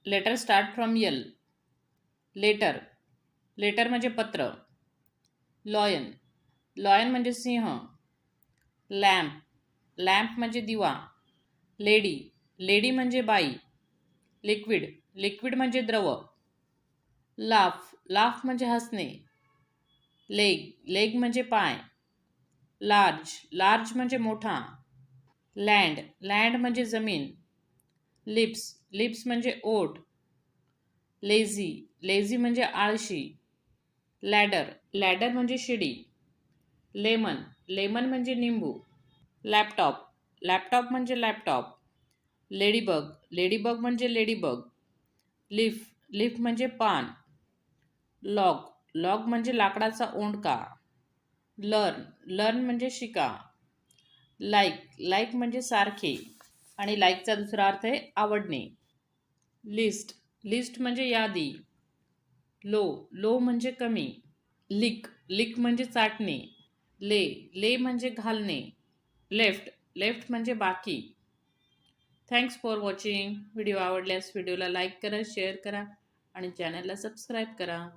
Letter start from L. Letter. Letter म्हणजे पत्र. Lion. Lion म्हणजे सिंह. लॅम्प. लॅम्प म्हणजे दिवा. लेडी. लेडी म्हणजे बाई. लिक्विड. लिक्विड म्हणजे द्रव. लाफ. लाफ म्हणजे हसणे. लेग. लेग म्हणजे पाय. लार्ज. लार्ज म्हणजे मोठा. लँड. लँड म्हणजे जमीन. लिप्स. लिप्स म्हणजे ओठ. लेझी. लेझी म्हणजे आळशी. लॅडर. लॅडर म्हणजे शिडी. लेमन. लेमन म्हणजे निंबू. लॅपटॉप. लॅपटॉप म्हणजे लॅपटॉप. लेडीबग. लेडीबग म्हणजे लेडीबग. लीफ. लीफ म्हणजे पान. लॉग. लॉग म्हणजे लाकडाचा ओंडका. लर्न. लर्न म्हणजे शिका. लाईक. लाईक म्हणजे सारखे आणि लाईकचा दुसरा अर्थ आहे आवडणे. लिस्ट. लिस्ट म्हणजे यादी. लो. लो म्हणजे कमी. लिक. लिक म्हणजे चाटणे. ले. ले म्हणजे घालणे. लेफ्ट. लेफ्ट म्हणजे बाकी. Thanks for watching. व्हिडिओ आवडल्यास व्हिडिओला लाईक करा, शेअर करा आणि चॅनलला सबस्क्राईब करा.